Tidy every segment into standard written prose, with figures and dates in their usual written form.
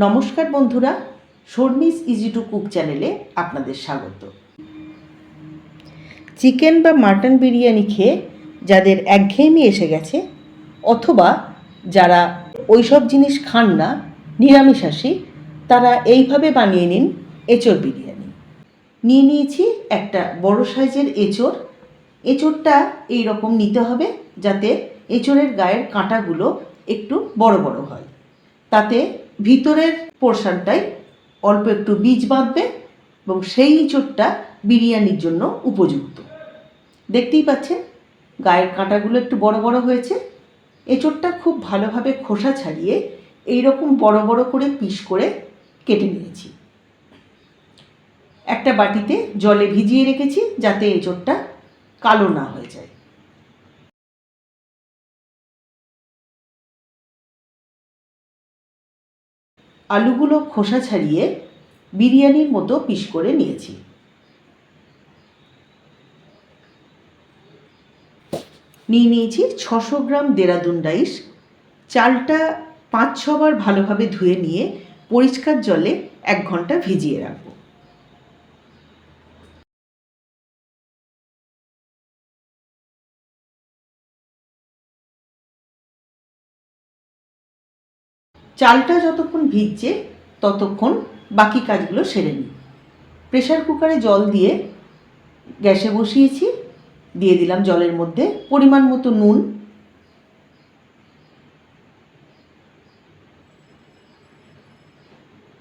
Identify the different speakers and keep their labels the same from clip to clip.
Speaker 1: নমস্কার বন্ধুরা, Sharmi's easy to cook চ্যানেলে আপনাদের স্বাগত। চিকেন বা মাটন বিরিয়ানি খেয়ে যাদের একঘেয়েমি এসে গেছে, অথবা যারা ওইসব জিনিস খান না, নিরামিষাশী, তারা এইভাবে বানিয়ে নিন এঁচোড় বিরিয়ানি। নিয়ে নিয়েছি একটা বড় সাইজের এঁচোড়। এঁচোড়টা এই রকম নিতে হবে যাতে এঁচোড়ের গায়ের কাঁটাগুলো একটু বড় বড় হয়, তাতে ভিতরের পোর্শনটাই অল্প একটু বীজ বাঁধবে এবং সেই এঁচোড়টা বিরিয়ানির জন্য উপযুক্ত। দেখতেই পাচ্ছেন গায়ের কাঁটাগুলো একটু বড় বড় হয়েছে। এঁচোড়টা খুব ভালোভাবে খোসা ছাড়িয়ে এই রকম বড় বড় করে পিস করে কেটে নিয়েছি। একটা বাটিতে জলে ভিজিয়ে রেখেছি যাতে এঁচোড়টা কালো না হয়ে যায়। আলুগুলো খোসা ছাড়িয়ে বিরিয়ানির মতো পিস করে নিয়েছি। নিয়ে নিয়েছি 600 গ্রাম দেরাদুন রাইস। চালটা 5-6 বার ভালোভাবে ধুয়ে নিয়ে পরিষ্কার জলে 1 ঘন্টা ভিজিয়ে রাখবো। চালটা যতক্ষণ ভিজছে ততক্ষণ বাকি কাজগুলো সেরে নিই। প্রেসার কুকারে জল দিয়ে গ্যাসে বসিয়েছি। দিয়ে দিলাম জলের মধ্যে পরিমাণ মতো নুন,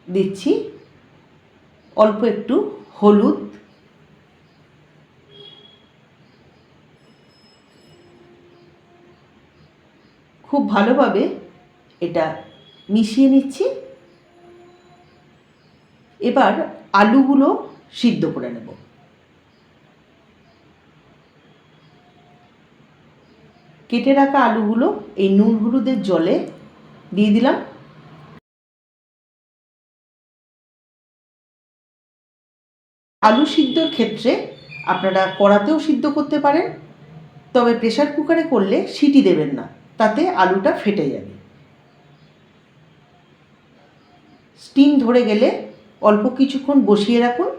Speaker 1: দিচ্ছি অল্প একটু হলুদ, খুব ভালোভাবে এটা মিশিয়ে নিচ্ছি। এবার আলুগুলো সিদ্ধ করে নেব। কেটে রাখা আলুগুলো এই নুন হলুদের জলে দিয়ে দিলাম। আলু সিদ্ধর ক্ষেত্রে আপনারা কড়াতেও সিদ্ধ করতে পারেন, তবে প্রেসার কুকারে করলে সিটি দেবেন না, তাতে আলুটা ফেটে যাবে। স্টিম ধরে গেলে অল্প কিছুক্ষণ বসিয়ে রাখুন,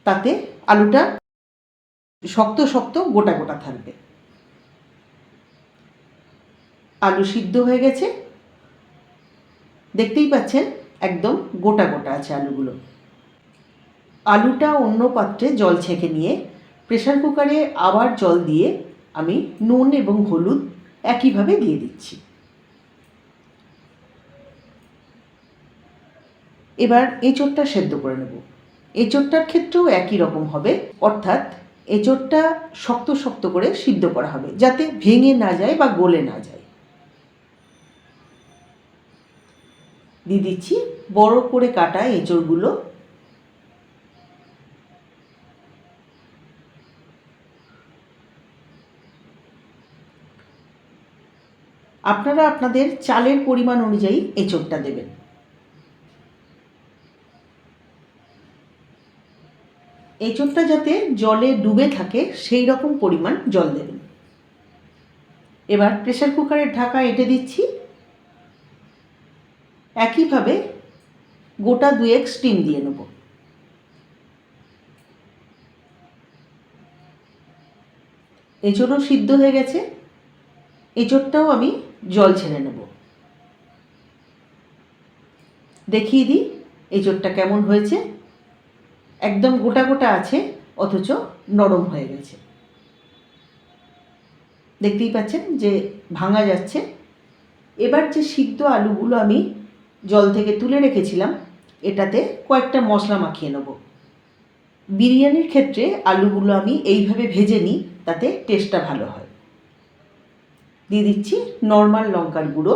Speaker 1: তাতে আলুটা শক্ত শক্ত গোটা গোটা থাকবে। আলু সিদ্ধ হয়ে গেছে, দেখতেই পাচ্ছেন একদম গোটা গোটা আছে আলুগুলো। আলুটা অন্য পাত্রে জল ছেঁকে নিয়ে প্রেসার কুকারে আবার জল দিয়ে আমি নুন এবং হলুদ একইভাবে দিয়ে দিচ্ছি। এবার এঁচোড়টা সেদ্ধ করে নেব। এঁচোড়টার ক্ষেত্রেও একই রকম হবে, অর্থাৎ এঁচোড়টা শক্ত শক্ত করে সিদ্ধ করা হবে যাতে ভেঙে না যায় বা গলে না যায়। দিয়ে দিচ্ছি বড় করে কাটা এঁচোড়গুলো। আপনারা আপনাদের চালের পরিমাণ অনুযায়ী এঁচোড়টা দেবেন। এঁচোড়টা যাতে জলে ডুবে থাকে সেই রকম পরিমাণ জল দেবেন। এবার প্রেসার কুকারের ঢাকা এঁটে দিচ্ছি। একইভাবে গোটা 2 স্টিম দিয়ে নেব। এঁচোড়ও সিদ্ধ হয়ে গেছে, এঁচোড়টাও আমি জল ছেড়ে নেব। দেখিয়ে দিই এঁচোড়টা কেমন হয়েছে। একদম গোটা গোটা আছে, অথচ নরম হয়ে গেছে। দেখতেই পাচ্ছেন যে ভাঙা যাচ্ছে। এবার যে সিদ্ধ আলুগুলো আমি জল থেকে তুলে রেখেছিলাম, এটাতে কয়েকটা মশলা মাখিয়ে নেব। বিরিয়ানির ক্ষেত্রে আলুগুলো আমি এইভাবে ভেজে নিই, তাতে টেস্টটা ভালো হয়। দিয়ে দিচ্ছি নর্মাল লঙ্কার গুঁড়ো,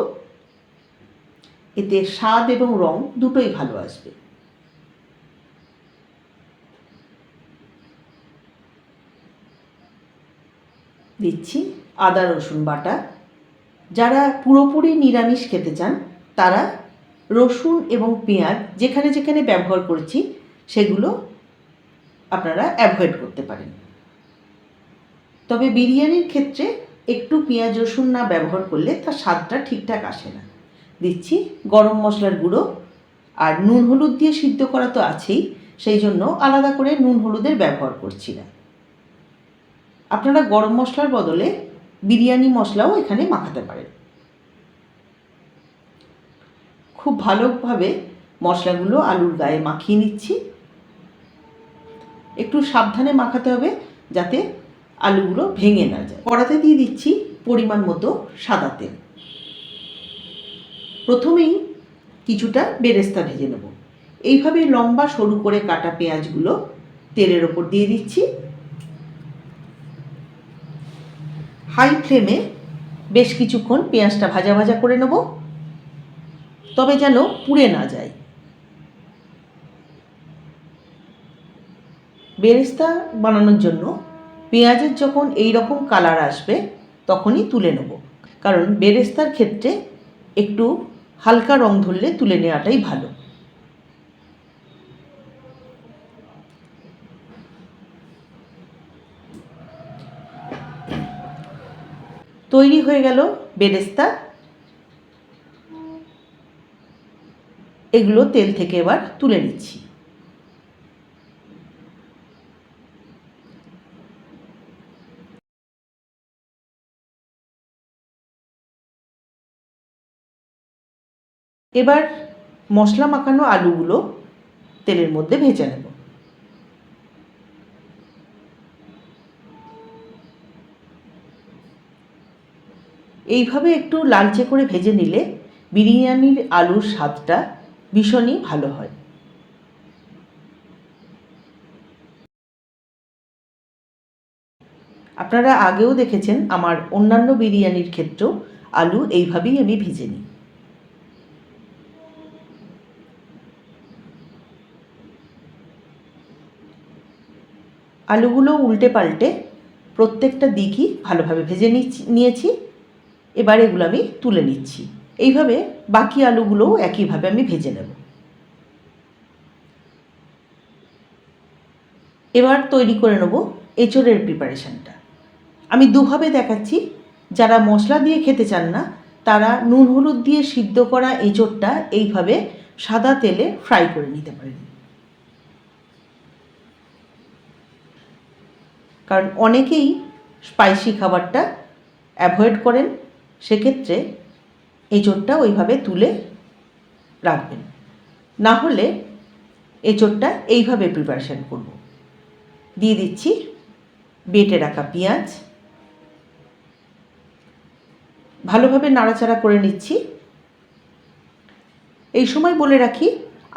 Speaker 1: এতে স্বাদ এবং রং দুটোই ভালো আসবে। দিচ্ছি আদা রসুন বাটা। যারা পুরোপুরি নিরামিষ খেতে চান তারা রসুন এবং পেঁয়াজ যেখানে যেখানে ব্যবহার করেছি সেগুলো আপনারা অ্যাভয়েড করতে পারেন। তবে বিরিয়ানির ক্ষেত্রে একটু পেঁয়াজ রসুন না ব্যবহার করলে তার স্বাদটা ঠিকঠাক আসে না। দিচ্ছি গরম মশলার গুঁড়ো আর নুন হলুদ দিয়ে সিদ্ধ করা তো আছেই, সেই জন্য আলাদা করে নুন হলুদের ব্যবহার করছি না। আপনারা গরম মশলার বদলে বিরিয়ানি মশলাও এখানে মাখাতে পারেন। খুব ভালোভাবে মশলাগুলো আলুর গায়ে মাখিয়ে নিচ্ছি। একটু সাবধানে মাখাতে হবে যাতে আলুগুলো ভেঙে না যায়। কড়াতে দিয়ে দিচ্ছি পরিমাণ মতো সাদা তেল। প্রথমেই কিছুটা বেরেস্তা ভেজে নেব। এইভাবে লম্বা সরু করে কাটা পেঁয়াজগুলো তেলের ওপর দিয়ে দিচ্ছি। হাই ফ্লেমে বেশ কিছুক্ষণ পেঁয়াজটা ভাজা ভাজা করে নেব, তবে যেন পুড়ে না যায়। বেরেস্তা বানানোর জন্য পেঁয়াজের যখন এই রকম কালার আসবে তখনই তুলে নেব, কারণ বেরেস্তার ক্ষেত্রে একটু হালকা রং ধরলে তুলে নেওয়াটাই ভালো। তৈরি হয়ে গেল বেরেস্তা। এগুলো তেল থেকে এবার তুলে নিচ্ছি। এবার মশলা মাখানো আলুগুলো তেলের মধ্যে ভেজে নেব। এইভাবে একটু লালচে করে ভেজে নিলে বিরিয়ানির আলুর স্বাদটা ভীষণই ভালো হয়। আপনারা আগেও দেখেছেন আমার অন্যান্য বিরিয়ানির ক্ষেত্রেও আলু এইভাবেই আমি ভেজে নিই। আলুগুলো উল্টে পাল্টে প্রত্যেকটা দিকই ভালোভাবে ভেজে নিয়েছি। এবার এগুলো আমি তুলে নিচ্ছি। এইভাবে বাকি আলুগুলোও একইভাবে আমি ভেজে নেব। এবার তৈরি করে নেব এঁচোড়ের প্রিপারেশানটা। আমি দুভাবে দেখাচ্ছি। যারা মশলা দিয়ে খেতে চান না তারা নুন হলুদ দিয়ে সিদ্ধ করা এঁচোড়টা এইভাবে সাদা তেলে ফ্রাই করে নিতে পারেন, কারণ অনেকেই স্পাইসি খাবারটা অ্যাভয়েড করেন। সেক্ষেত্রে এঁচোড়টা ওইভাবে তুলে রাখবেন। না হলে এঁচোড়টা এইভাবে প্রিপারেশান করব। দিয়ে দিচ্ছি বেটে রাখা পেঁয়াজ, ভালোভাবে নাড়াচাড়া করে নিচ্ছি। এই সময় বলে রাখি,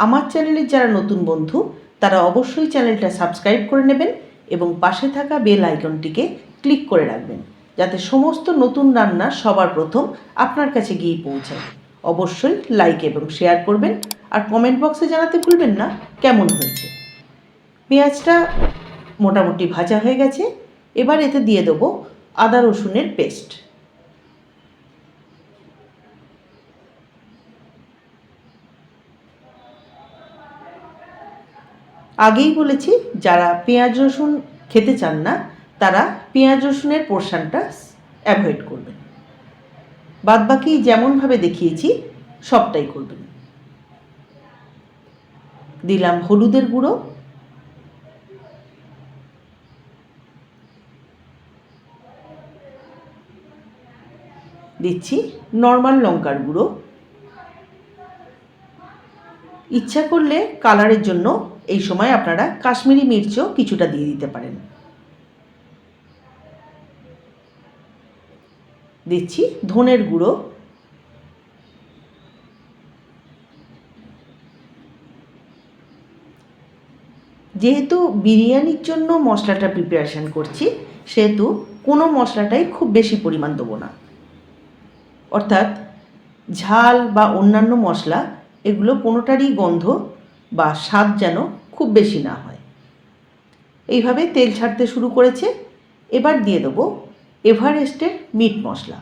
Speaker 1: আমার চ্যানেলের যারা নতুন বন্ধু তারা অবশ্যই চ্যানেলটা সাবস্ক্রাইব করে নেবেন এবং পাশে থাকা বেল আইকনটিকে ক্লিক করে রাখবেন, যাতে সমস্ত নতুন রান্না সবার প্রথম আপনার কাছে গিয়ে পৌঁছায়। অবশ্যই লাইক এবং শেয়ার করবেন আর কমেন্ট বক্সে জানাতে ভুলবেন না কেমন হয়েছে। পেঁয়াজটা মোটামুটি ভাজা হয়ে গেছে। এবার এতে দিয়ে দেবো আদা রসুনের পেস্ট। আগেই বলেছি, যারা পেঁয়াজ রসুন খেতে চান না তারা পেঁয়াজ রসুনের পোরশনটা অ্যাভয়েড করবেন। বাদবাকি যেমনভাবে দেখিয়েছি সবটাই করবেন। দিলাম হলুদের গুঁড়ো, দিচ্ছি নর্মাল লঙ্কার গুঁড়ো। ইচ্ছা করলে কালারের জন্য এই সময় আপনারা কাশ্মীরি মির্চও কিছুটা দিয়ে দিতে পারেন। দিচ্ছি ধনের গুঁড়ো, যেহেতু বিরিয়ানির জন্য মশলাটা প্রিপারেশান করছি সেহেতু কোনো মশলাটাই খুব বেশি পরিমাণ দেবো না, অর্থাৎ ঝাল বা অন্যান্য মশলা এগুলো কোনোটারই গন্ধ বা স্বাদ যেন খুব বেশি না হয়। এইভাবে তেল ছাড়তে শুরু করেছে। এবার দিয়ে দেবো এভারেস্টের মিট মশলা।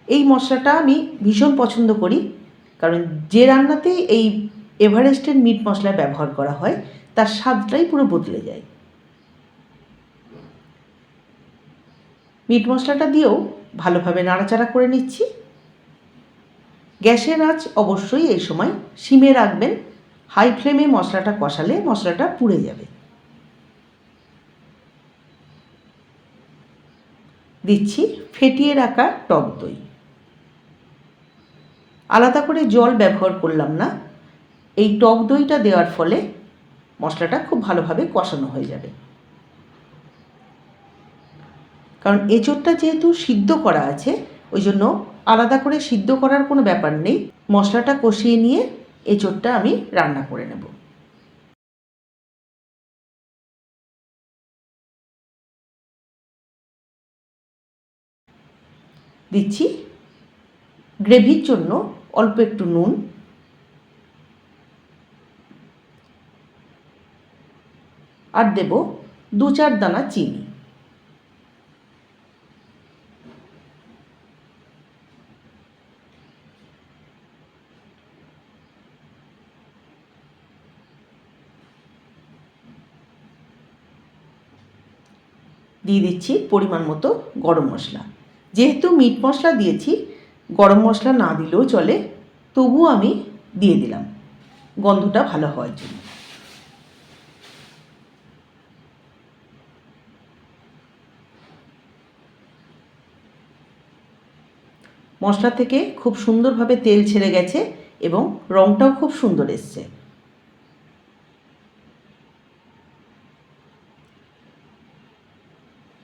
Speaker 1: এই মশলাটা আমি ভীষণ পছন্দ করি, কারণ যে রান্নাতেই এই এভারেস্টের মিট মশলা ব্যবহার করা হয় তার স্বাদটাই পুরো বদলে যায়। মিট মশলাটা দিয়েও ভালোভাবে নাড়াচাড়া করে নিচ্ছি। গ্যাসের আঁচ অবশ্যই এই সময় সিমে রাখবেন, হাই ফ্লেমে মশলাটা কষালে মশলাটা পুড়ে যাবে। দিচ্ছি ফেটিয়ে রাখা টক দই। আলাদা করে জল ব্যবহার করলাম না, এই টক দইটা দেওয়ার ফলে মশলাটা খুব ভালোভাবে কষানো হয়ে যাবে। কারণ এঁচোড়টা যেহেতু সিদ্ধ করা আছে, ওই জন্য আলাদা করে সিদ্ধ করার কোনো ব্যাপার নেই। মশলাটা কষিয়ে নিয়ে এঁচোড়টা আমি রান্না করে নেব। দিচ্ছি গ্রেভির জন্য অল্প একটু নুন, আর দেব 2-4 দানা চিনি। দিয়ে দিচ্ছি পরিমাণ মতো গরম মশলা। যেহেতু মিট মশলা দিয়েছি, গরম মশলা না দিলেও চলে, তবুও আমি দিয়ে দিলাম গন্ধটা ভালো হওয়ার জন্য। মশলা থেকে খুব সুন্দরভাবে তেল ছেড়ে গেছে এবং রঙটাও খুব সুন্দর এসছে।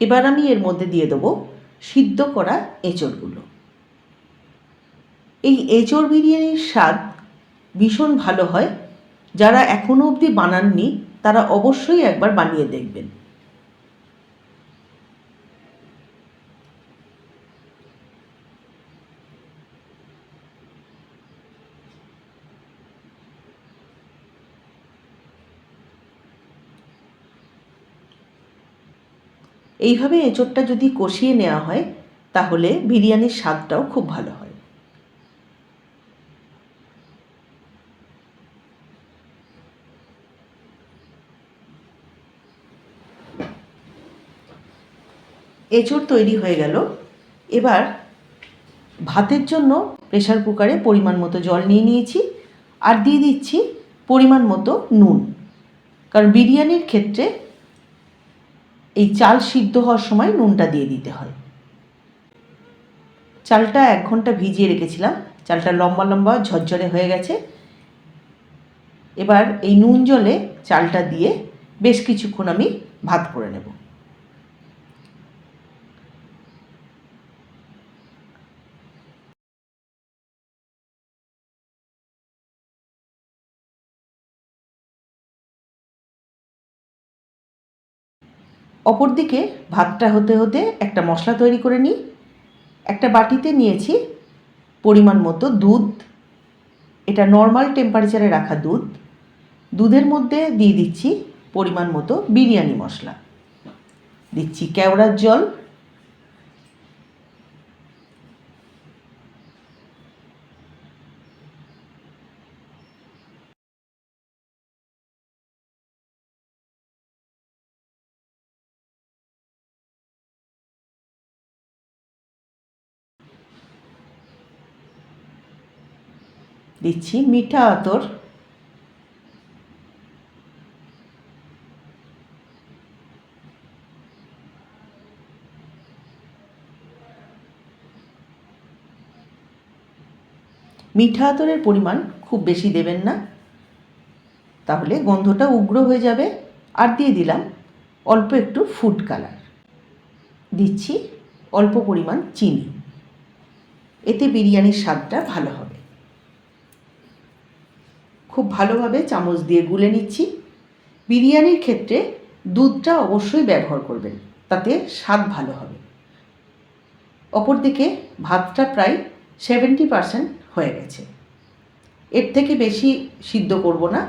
Speaker 1: এবার আমি এর মধ্যে দিয়ে দেবো সিদ্ধ করা এঁচোড়গুলো। এই এঁচোড় বিরিয়ানির স্বাদ ভীষণ ভালো হয়। যারা এখনও অবধি বানাননি তারা অবশ্যই একবার বানিয়ে দেখবেন। এইভাবে এঁচোড়টা যদি কষিয়ে নেওয়া হয় তাহলে বিরিয়ানির স্বাদটাও খুব ভালো হয়। এঁচোড় তৈরি হয়ে গেল। এবার ভাতের জন্য প্রেসার কুকারে পরিমাণ মতো জল নিয়ে নিয়েছি, আর দিয়ে দিচ্ছি পরিমাণ মতো নুন। কারণ বিরিয়ানির ক্ষেত্রে এই চাল সিদ্ধ হওয়ার সময় নুনটা দিয়ে দিতে হয়। চালটা 1 ঘন্টা ভিজিয়ে রেখেছিলাম, চালটা লম্বা লম্বা ঝরঝরে হয়ে গেছে। এবার এই নুন জলে চালটা দিয়ে বেশ কিছুক্ষণ আমি ভাত করে নেব। অপরদিকে ভাতটা হতে হতে একটা মশলা তৈরি করে নিই। একটা বাটিতে নিয়েছি পরিমাণ মতো দুধ। এটা নর্মাল টেম্পারেচারে রাখা দুধ। দুধের মধ্যে দিয়ে দিচ্ছি পরিমাণ মতো বিরিয়ানি মশলা, দিচ্ছি কেওড়ার জল, দিচ্ছি মিঠা আতর, মিঠা আতরের পরিমাণ খুব বেশি দেবেন না, তাহলে গন্ধটা উগ্র হয়ে যাবে। আর দিয়ে দিলাম অল্প একটু ফুড কালার, দিচ্ছি অল্প পরিমাণ চিনি। এতে বিরিয়ানির স্বাদটা ভালো হবে। খুব ভালোভাবে চামচ দিয়ে গুলে নিচ্ছি। বিরিয়ানির ক্ষেত্রে দুধটা অবশ্যই ব্যবহার করবেন, তাতে স্বাদ ভালো হবে। অপরদিকে ভাতটা প্রায় 70% হয়ে গেছে। এর থেকে বেশি সিদ্ধ করব না,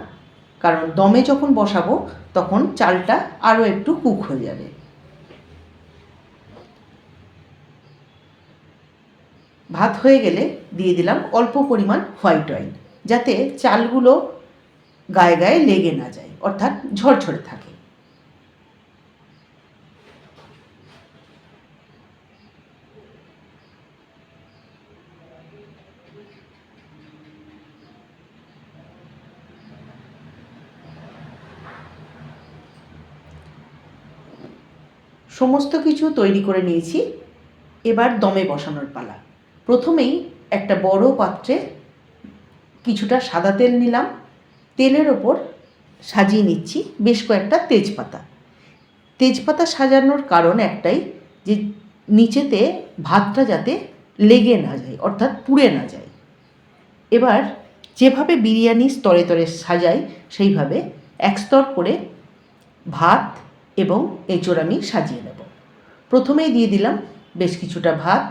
Speaker 1: কারণ দমে যখন বসাবো তখন চালটা আরও একটু কুক হয়ে যাবে। ভাত হয়ে গেলে দিয়ে দিলাম অল্প পরিমাণ হোয়াইট অয়েল, যাতে চালগুলো গায়ে গায়ে লেগে না যায়, অর্থাৎ ঝরঝরে থাকে। সমস্ত কিছু তৈরি করে নিয়েছি। এবার দমে বসানোর পালা। প্রথমেই একটা বড় পাত্রে কিছুটা সাদা তেল নিলাম। তেলের ওপর সাজিয়ে নিচ্ছি বেশ কয়েকটা তেজপাতা। তেজপাতা সাজানোর কারণ একটাই, যে নিচেতে ভাতটা যাতে লেগে না যায়, অর্থাৎ পুড়ে না যায়। এবার যেভাবে বিরিয়ানি স্তরে স্তরে সাজাই সেইভাবে এক স্তর করে ভাত এবং এঁচোড় আমি সাজিয়ে নেব। প্রথমেই দিয়ে দিলাম বেশ কিছুটা ভাত।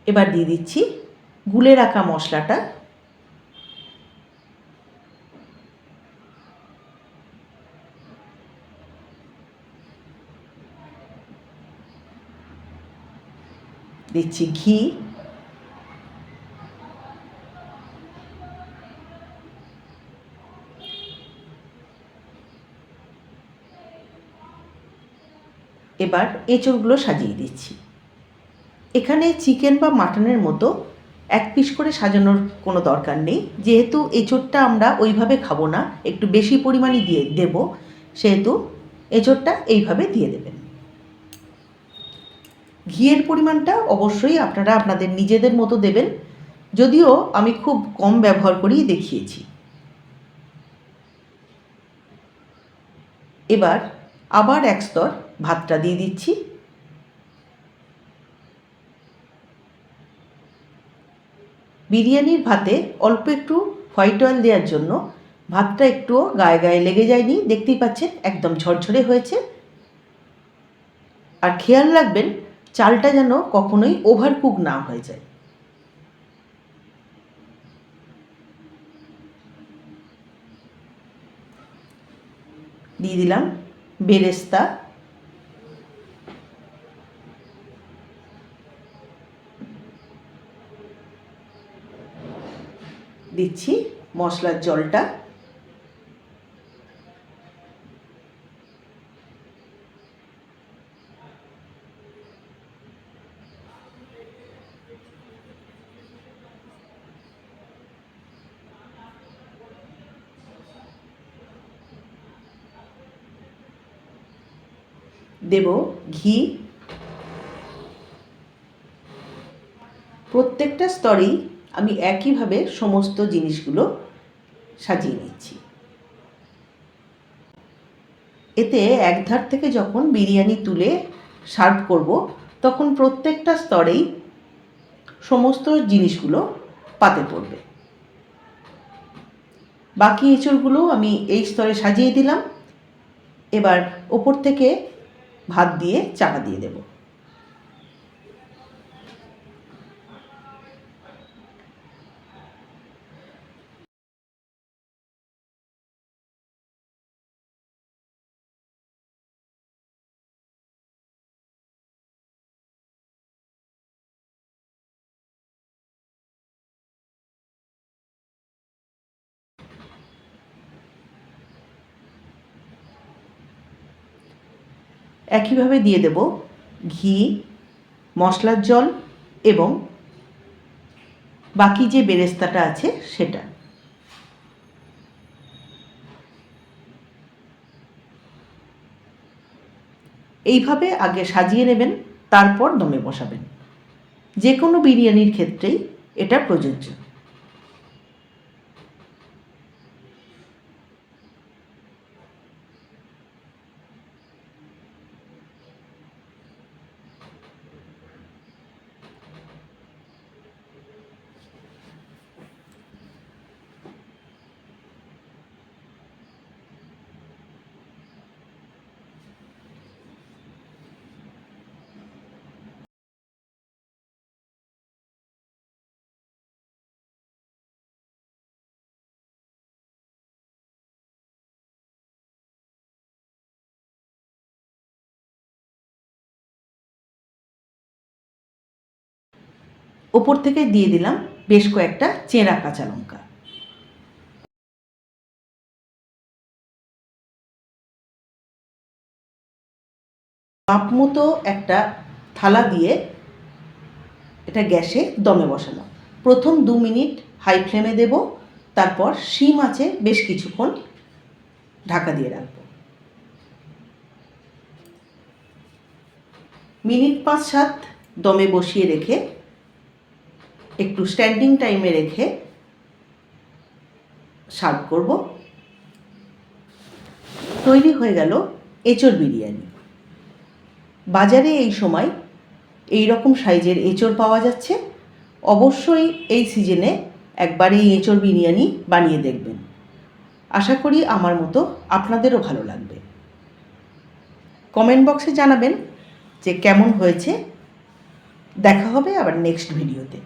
Speaker 1: এবার দিয়ে দিচ্ছি গুলে রাখা মশলাটা। দিচ্ছি ঘি। এবার এঁচোড়গুলো সাজিয়ে দিচ্ছি। এখানে চিকেন বা মাটনের মতো এক পিস করে সাজানোর কোনো দরকার নেই, যেহেতু এঁচোড়টা আমরা ওইভাবে খাবো না, একটু বেশি পরিমাণে দিয়ে দেব, সেহেতু এঁচোড়টা এইভাবে দিয়ে দেবেন। ঘিয়ের পরিমাণটা অবশ্যই আপনারা আপনাদের নিজেদের মতো দেবেন, যদিও আমি খুব কম ব্যবহার করেই দেখিয়েছি। এবার আবার এক স্তর ভাতটা দিয়ে দিচ্ছি। বিরিয়ানির ভাতে অল্প একটু হোয়াইট অয়েল দেওয়ার জন্য ভাতটা একটুও গায়ে গায়ে লেগে যায়নি, দেখতেই পাচ্ছেন একদম ঝরঝরে হয়েছে। আর খেয়াল রাখবেন চালটা যেন কখনোই ওভারকুক না হয়ে যায়। দিয়ে দিলাম বেরেস্তা। দিচ্ছি মশলার জলটা। দেব ঘি। প্রত্যেকটা স্তরেই আমি একইভাবে সমস্ত জিনিসগুলো সাজিয়ে নিচ্ছি। এতে এক ধার থেকে যখন বিরিয়ানি তুলে সার্ভ করব, তখন প্রত্যেকটা স্তরেই সমস্ত জিনিসগুলো পাতে পড়বে। বাকি এঁচড়গুলো আমি এই স্তরে সাজিয়ে দিলাম। এবার ওপর থেকে ভাত দিয়ে চাপা দিয়ে দেব। একইভাবে দিয়ে দেব ঘি, মশলার জল এবং বাকি যে বেরেস্তাটা আছে সেটা। এইভাবে আগে সাজিয়ে নেবেন, তারপর দমে বসাবেন। যে কোনো বিরিয়ানির ক্ষেত্রেই এটা প্রযোজ্য। ওপর থেকে দিয়ে দিলাম বেশ কয়েকটা চেরা কাঁচা লঙ্কা। মাপ মতো একটা থালা দিয়ে এটা গ্যাসে দমে বসালাম। প্রথম 2 মিনিট হাই ফ্লেমে দেব, তারপর সিম আঁচে বেশ কিছুক্ষণ ঢাকা দিয়ে রাখবো। মিনিট 5-7 দমে বসিয়ে রেখে একটু স্ট্যান্ডিং টাইমে রেখে সার্ভ করব। তৈরি হয়ে গেল এঁচোড় বিরিয়ানি। বাজারে এই সময় এই রকম সাইজের এঁচোড় পাওয়া যাচ্ছে। অবশ্যই এই সিজনে একবার এই এঁচোড় বিরিয়ানি বানিয়ে দেখবেন। আশা করি আমার মতো আপনাদেরও ভালো লাগবে। কমেন্ট বক্সে জানাবেন যে কেমন হয়েছে। দেখা হবে আবার নেক্সট ভিডিওতে।